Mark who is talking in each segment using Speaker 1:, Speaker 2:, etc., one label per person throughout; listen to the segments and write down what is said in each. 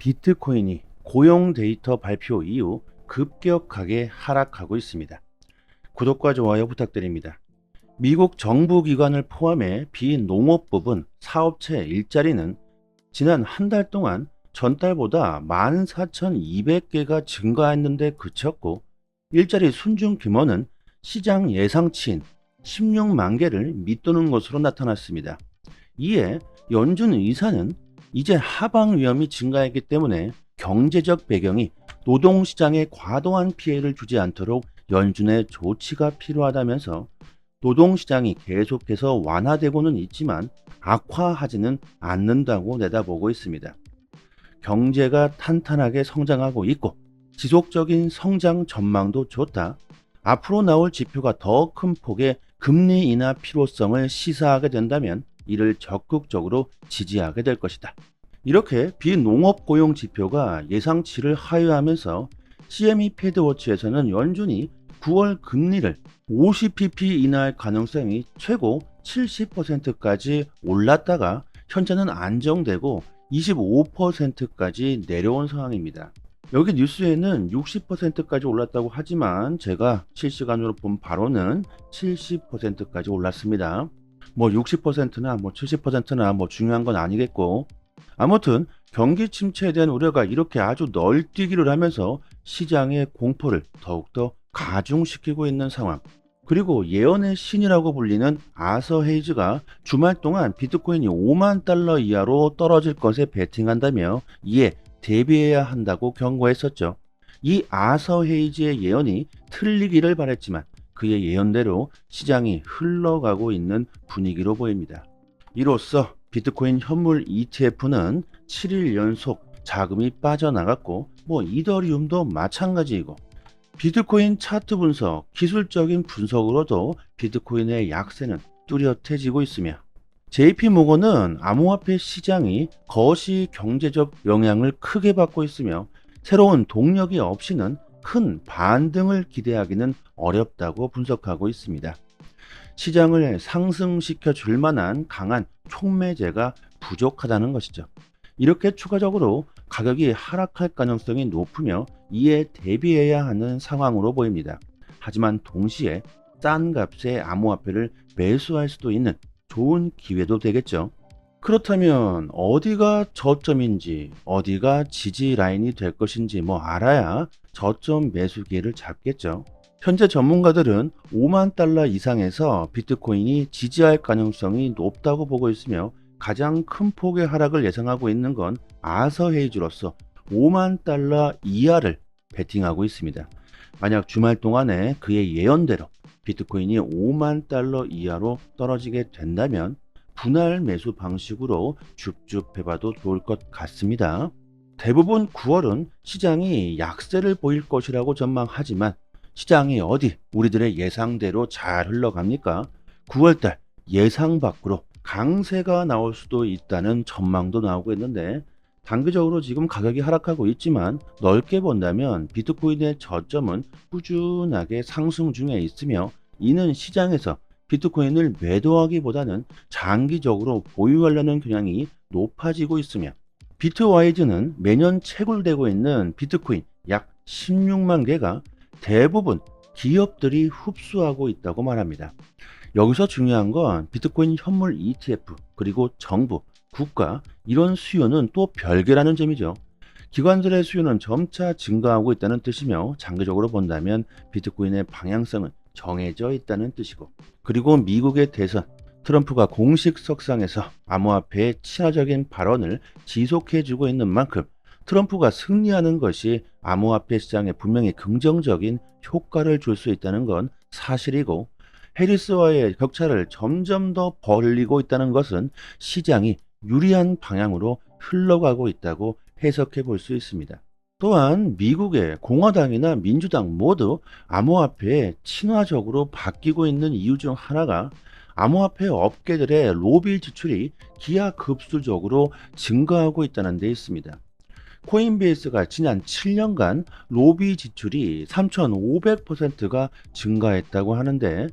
Speaker 1: 비트코인이 고용 데이터 발표 이후 급격하게 하락하고 있습니다. 구독과 좋아요 부탁드립니다. 미국 정부 기관을 포함해 비농업 부분 사업체 일자리는 지난 한 달 동안 전달보다 14,200개가 증가했는데 그쳤고, 일자리 순증 규모는 시장 예상치인 16만 개를 밑도는 것으로 나타났습니다. 이에 연준 의사는 이제 하방 위험이 증가했기 때문에 경제적 배경이 노동시장에 과도한 피해를 주지 않도록 연준의 조치가 필요하다면서 노동시장이 계속해서 완화되고는 있지만 악화하지는 않는다고 내다보고 있습니다. 경제가 탄탄하게 성장하고 있고 지속적인 성장 전망도 좋다. 앞으로 나올 지표가 더 큰 폭의 금리 인하 필요성을 시사하게 된다면 이를 적극적으로 지지하게 될 것이다. 이렇게 비농업 고용 지표가 예상치를 하회하면서 CME 패드워치에서는 연준이 9월 금리를 50pp 인하할 가능성이 최고 70%까지 올랐다가 현재는 안정되고 25%까지 내려온 상황입니다. 여기 뉴스에는 60%까지 올랐다고 하지만 제가 실시간으로 본 바로는 70%까지 올랐습니다. 뭐 60%나 뭐 70%나 뭐 중요한 건 아니겠고, 아무튼 경기 침체에 대한 우려가 이렇게 아주 널뛰기를 하면서 시장의 공포를 더욱더 가중시키고 있는 상황. 그리고 예언의 신이라고 불리는 아서 헤이즈가 주말 동안 비트코인이 5만 달러 이하로 떨어질 것에 베팅한다며 이에 대비해야 한다고 경고했었죠. 이 아서 헤이즈의 예언이 틀리기를 바랬지만 그의 예언대로 시장이 흘러가고 있는 분위기로 보입니다. 이로써 비트코인 현물 ETF는 7일 연속 자금이 빠져나갔고, 이더리움도 마찬가지이고, 비트코인 차트 분석, 기술적인 분석으로도 비트코인의 약세는 뚜렷해지고 있으며, JP모건은 암호화폐 시장이 거시 경제적 영향을 크게 받고 있으며 새로운 동력이 없이는 큰 반등을 기대하기는 어렵다고 분석하고 있습니다. 시장을 상승시켜 줄 만한 강한 촉매제가 부족하다는 것이죠. 이렇게 추가적으로 가격이 하락할 가능성이 높으며 이에 대비해야 하는 상황으로 보입니다. 하지만 동시에 싼 값의 암호화폐를 매수할 수도 있는 좋은 기회도 되겠죠. 그렇다면 어디가 저점인지 어디가 지지 라인이 될 것인지 알아야 저점 매수 기회를 잡겠죠. 현재 전문가들은 5만 달러 이상에서 비트코인이 지지할 가능성이 높다고 보고 있으며, 가장 큰 폭의 하락을 예상하고 있는 건 아서 헤이즈로서 5만 달러 이하를 베팅하고 있습니다. 만약 주말 동안에 그의 예언대로 비트코인이 5만 달러 이하로 떨어지게 된다면 분할 매수 방식으로 줍줍해봐도 좋을 것 같습니다. 대부분 9월은 시장이 약세를 보일 것이라고 전망하지만 시장이 어디 우리들의 예상대로 잘 흘러갑니까? 9월달 예상 밖으로 강세가 나올 수도 있다는 전망도 나오고 있는데, 단기적으로 지금 가격이 하락하고 있지만 넓게 본다면 비트코인의 저점은 꾸준하게 상승 중에 있으며, 이는 시장에서 비트코인을 매도하기보다는 장기적으로 보유하려는 경향이 높아지고 있으며, 비트와이즈는 매년 채굴되고 있는 비트코인 약 16만 개가 대부분 기업들이 흡수하고 있다고 말합니다. 여기서 중요한 건 비트코인 현물 ETF 그리고 정부, 국가 이런 수요는 또 별개라는 점이죠. 기관들의 수요는 점차 증가하고 있다는 뜻이며, 장기적으로 본다면 비트코인의 방향성은 정해져 있다는 뜻이고, 그리고 미국의 대선, 트럼프가 공식 석상에서 암호화폐의 친화적인 발언을 지속해주고 있는 만큼 트럼프가 승리하는 것이 암호화폐 시장에 분명히 긍정적인 효과를 줄 수 있다는 건 사실이고, 해리스와의 격차를 점점 더 벌리고 있다는 것은 시장이 유리한 방향으로 흘러가고 있다고 해석해 볼 수 있습니다. 또한 미국의 공화당이나 민주당 모두 암호화폐에 친화적으로 바뀌고 있는 이유 중 하나가 암호화폐 업계들의 로비 지출이 기하급수적으로 증가하고 있다는 데 있습니다. 코인베이스가 지난 7년간 로비 지출이 3,500%가 증가했다고 하는데,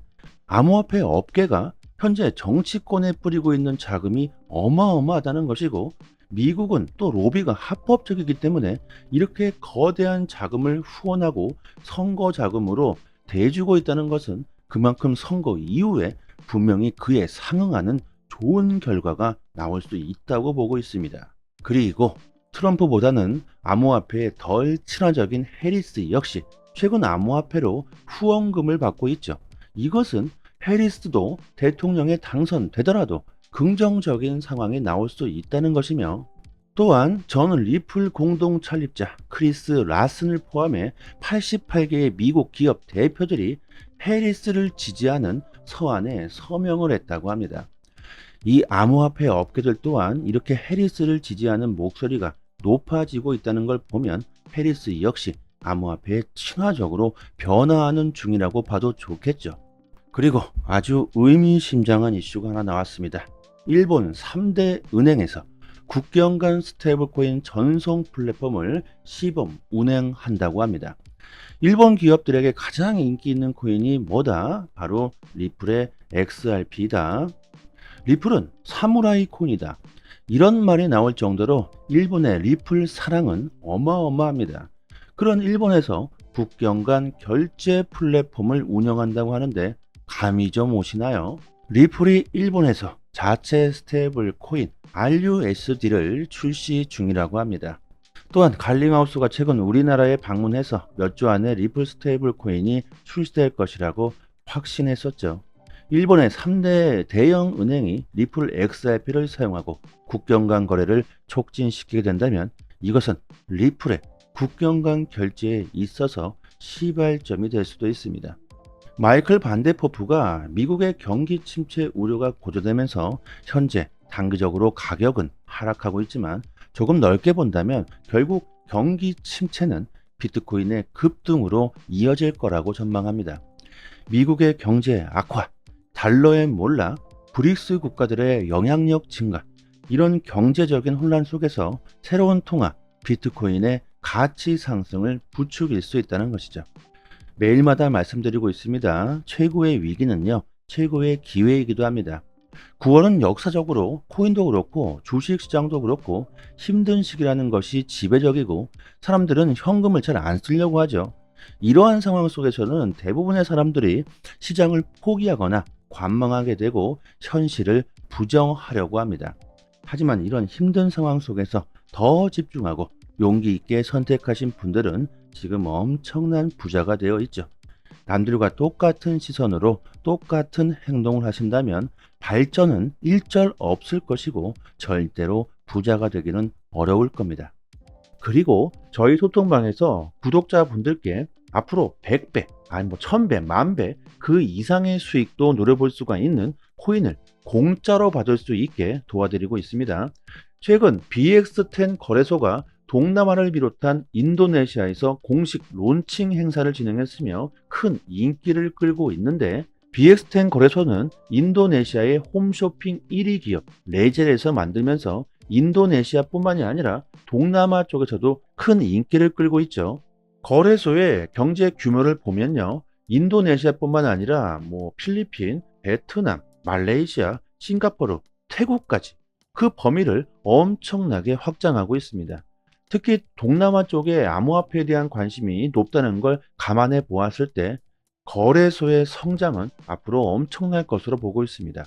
Speaker 1: 암호화폐 업계가 현재 정치권에 뿌리고 있는 자금이 어마어마하다는 것이고, 미국은 또 로비가 합법적이기 때문에 이렇게 거대한 자금을 후원하고 선거 자금으로 대주고 있다는 것은 그만큼 선거 이후에 분명히 그에 상응하는 좋은 결과가 나올 수 있다고 보고 있습니다. 그리고 트럼프보다는 암호화폐에 덜 친화적인 해리스 역시 최근 암호화폐로 후원금을 받고 있죠. 이것은 해리스도 대통령에 당선되더라도 긍정적인 상황이 나올 수 있다는 것이며, 또한 전 리플 공동 창립자 크리스 라슨을 포함해 88개의 미국 기업 대표들이 해리스를 지지하는 서한에 서명을 했다고 합니다. 이 암호화폐 업계들 또한 이렇게 해리스를 지지하는 목소리가 높아지고 있다는 걸 보면 해리스 역시 암호화폐에 친화적으로 변화하는 중이라고 봐도 좋겠죠. 그리고 아주 의미심장한 이슈가 하나 나왔습니다. 일본 3대 은행에서 국경 간 스테이블코인 전송 플랫폼을 시범 운행한다고 합니다. 일본 기업들에게 가장 인기 있는 코인이 뭐다? 바로 리플의 XRP다. 리플은 사무라이 코인이다. 이런 말이 나올 정도로 일본의 리플 사랑은 어마어마합니다. 그런 일본에서 국경 간 결제 플랫폼을 운영한다고 하는데 감이 좀 오시나요? 리플이 일본에서 자체 스테이블 코인 RUSD를 출시 중이라고 합니다. 또한 갈링하우스가 최근 우리나라에 방문해서 몇 주 안에 리플 스테이블 코인이 출시될 것이라고 확신했었죠. 일본의 3대 대형 은행이 리플 XRP를 사용하고 국경 간 거래를 촉진시키게 된다면 이것은 리플의 국경 간 결제에 있어서 시발점이 될 수도 있습니다. 마이클 반데포프가 미국의 경기 침체 우려가 고조되면서 현재 단기적으로 가격은 하락하고 있지만 조금 넓게 본다면 결국 경기 침체는 비트코인의 급등으로 이어질 거라고 전망합니다. 미국의 경제 악화, 달러의 몰락, 브릭스 국가들의 영향력 증가, 이런 경제적인 혼란 속에서 새로운 통화, 비트코인의 가치 상승을 부추길 수 있다는 것이죠. 매일마다 말씀드리고 있습니다. 최고의 위기는요, 최고의 기회이기도 합니다. 9월은 역사적으로 코인도 그렇고 주식시장도 그렇고 힘든 시기라는 것이 지배적이고 사람들은 현금을 잘 안 쓰려고 하죠. 이러한 상황 속에서는 대부분의 사람들이 시장을 포기하거나 관망하게 되고 현실을 부정하려고 합니다. 하지만 이런 힘든 상황 속에서 더 집중하고 용기 있게 선택하신 분들은 지금 엄청난 부자가 되어 있죠. 남들과 똑같은 시선으로 똑같은 행동을 하신다면 발전은 일절 없을 것이고 절대로 부자가 되기는 어려울 겁니다. 그리고 저희 소통방에서 구독자분들께 앞으로 100배, 아니 1000배, 10,000배 그 이상의 수익도 노려볼 수가 있는 코인을 공짜로 받을 수 있게 도와드리고 있습니다. 최근 BX10 거래소가 동남아를 비롯한 인도네시아에서 공식 론칭 행사를 진행했으며 큰 인기를 끌고 있는데, BX10 거래소는 인도네시아의 홈쇼핑 1위 기업 레젤에서 만들면서 인도네시아뿐만이 아니라 동남아 쪽에서도 큰 인기를 끌고 있죠. 거래소의 경제 규모를 보면요, 인도네시아뿐만 아니라 필리핀, 베트남, 말레이시아, 싱가포르, 태국까지 그 범위를 엄청나게 확장하고 있습니다. 특히 동남아 쪽에 암호화폐에 대한 관심이 높다는 걸 감안해 보았을 때 거래소의 성장은 앞으로 엄청날 것으로 보고 있습니다.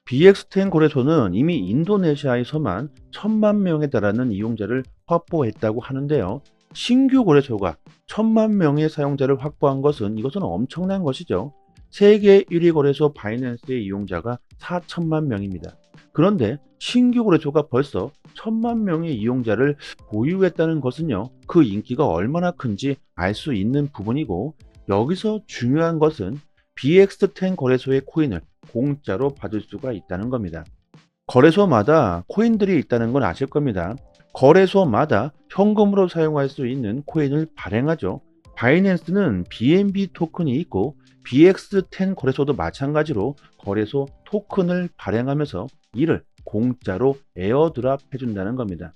Speaker 1: BX10 거래소는 이미 인도네시아에서만 1,000만 명에 달하는 이용자를 확보했다고 하는데요. 신규 거래소가 1,000만 명의 사용자를 확보한 것은 이것은 엄청난 것이죠. 세계 1위 거래소 바이낸스의 이용자가 4천만 명입니다. 그런데 신규 거래소가 벌써 1,000만 명의 이용자를 보유했다는 것은요, 그 인기가 얼마나 큰지 알 수 있는 부분이고, 여기서 중요한 것은 BX10 거래소의 코인을 공짜로 받을 수가 있다는 겁니다. 거래소마다 코인들이 있다는 건 아실 겁니다. 거래소마다 현금으로 사용할 수 있는 코인을 발행하죠. 바이낸스는 BNB 토큰이 있고 BX10 거래소도 마찬가지로 거래소 토큰을 발행하면서 이를 공짜로 에어드랍 해준다는 겁니다.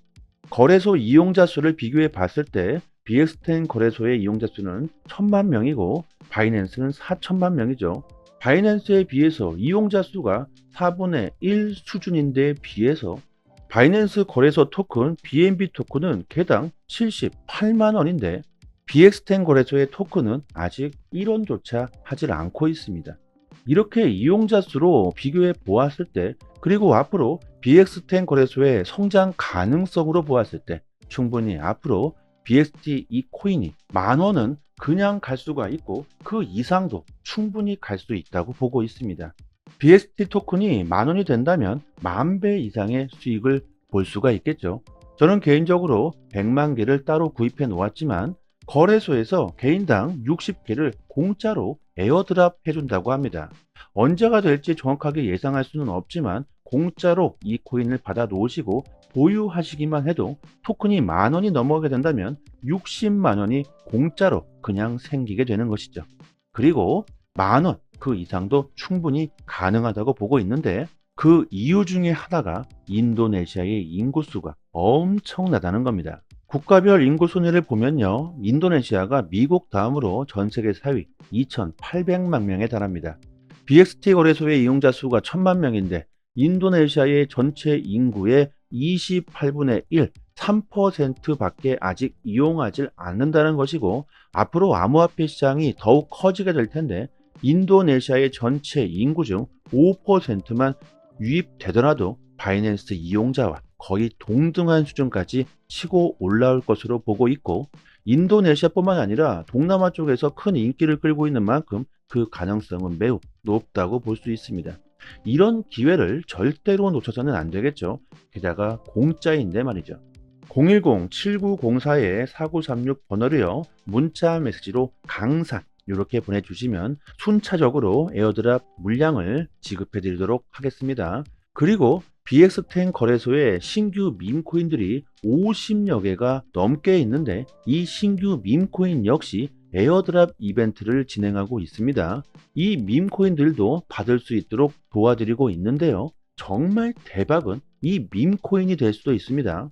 Speaker 1: 거래소 이용자 수를 비교해 봤을 때 BX10 거래소의 이용자 수는 1,000만 명이고 바이낸스는 4천만 명이죠. 바이낸스에 비해서 이용자 수가 4분의 1 수준인데 비해서 바이낸스 거래소 토큰 BNB 토큰은 개당 78만 원인데 BX텐 거래소의 토큰은 아직 1원조차 하질 않고 있습니다. 이렇게 이용자 수로 비교해 보았을 때, 그리고 앞으로 BX텐 거래소의 성장 가능성으로 보았을 때 충분히 앞으로 BXT 이 코인이 10,000원은 그냥 갈 수가 있고 그 이상도 충분히 갈 수 있다고 보고 있습니다. BXT 토큰이 10,000원이 된다면 10,000배 이상의 수익을 볼 수가 있겠죠. 저는 개인적으로 100만 개를 따로 구입해 놓았지만 거래소에서 개인당 60개를 공짜로 에어드랍 해준다고 합니다. 언제가 될지 정확하게 예상할 수는 없지만 공짜로 이 코인을 받아 놓으시고 보유하시기만 해도 토큰이 10,000원이 넘어가게 된다면 60만 원이 공짜로 그냥 생기게 되는 것이죠. 그리고 10,000원 그 이상도 충분히 가능하다고 보고 있는데, 그 이유 중에 하나가 인도네시아의 인구수가 엄청나다는 겁니다. 국가별 인구 순위를 보면요, 인도네시아가 미국 다음으로 전 세계 4위 2,800만 명에 달합니다. BXT 거래소의 이용자 수가 1,000만 명인데 인도네시아의 전체 인구의 28분의 1, 3%밖에 아직 이용하지 않는다는 것이고, 앞으로 암호화폐 시장이 더욱 커지게 될 텐데 인도네시아의 전체 인구 중 5%만 유입되더라도 바이낸스 이용자와 거의 동등한 수준까지 치고 올라올 것으로 보고 있고, 인도네시아뿐만 아니라 동남아 쪽에서 큰 인기를 끌고 있는 만큼 그 가능성은 매우 높다고 볼 수 있습니다. 이런 기회를 절대로 놓쳐서는 안 되겠죠. 게다가 공짜인데 말이죠. 010-7904-4936 번호로요, 문자 메시지로 강산 이렇게 보내주시면 순차적으로 에어드랍 물량을 지급해 드리도록 하겠습니다. 그리고 BX10 거래소에 신규 밈코인들이 50여 개가 넘게 있는데 이 신규 밈코인 역시 에어드랍 이벤트를 진행하고 있습니다. 이 밈코인들도 받을 수 있도록 도와드리고 있는데요. 정말 대박은 이 밈코인이 될 수도 있습니다.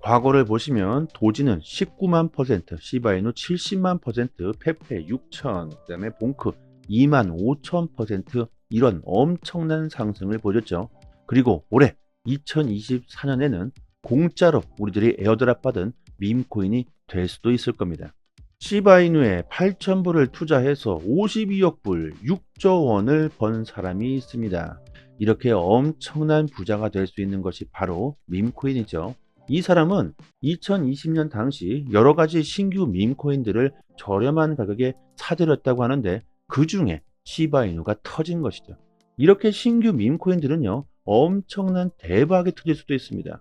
Speaker 1: 과거를 보시면 도지는 19만 %, 시바이누 70만 %, 페페 6천, 그다음에 봉크 2만 5천 % 이런 엄청난 상승을 보였죠. 그리고 올해 2024년에는 공짜로 우리들이 에어드랍 받은 밈코인이 될 수도 있을 겁니다. 시바이누에 8,000불을 투자해서 52억 불, 6조 원을 번 사람이 있습니다. 이렇게 엄청난 부자가 될 수 있는 것이 바로 밈코인이죠. 이 사람은 2020년 당시 여러 가지 신규 밈코인들을 저렴한 가격에 사들였다고 하는데 그 중에 시바이누가 터진 것이죠. 이렇게 신규 밈코인들은요, 엄청난 대박이 터질 수도 있습니다.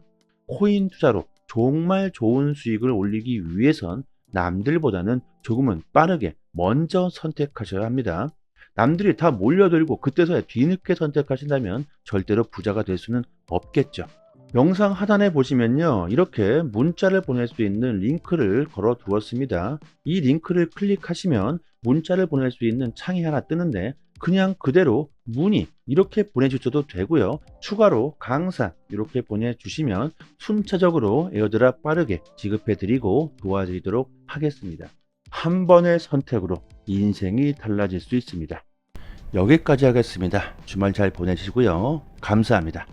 Speaker 1: 코인 투자로 정말 좋은 수익을 올리기 위해선 남들보다는 조금은 빠르게 먼저 선택하셔야 합니다. 남들이 다 몰려들고 그때서야 뒤늦게 선택하신다면 절대로 부자가 될 수는 없겠죠. 영상 하단에 보시면요, 이렇게 문자를 보낼 수 있는 링크를 걸어 두었습니다. 이 링크를 클릭하시면 문자를 보낼 수 있는 창이 하나 뜨는데 그냥 그대로 문의 이렇게 보내주셔도 되고요. 추가로 강사 이렇게 보내주시면 순차적으로 에어드랍 빠르게 지급해 드리고 도와드리도록 하겠습니다. 한 번의 선택으로 인생이 달라질 수 있습니다. 여기까지 하겠습니다. 주말 잘 보내시고요. 감사합니다.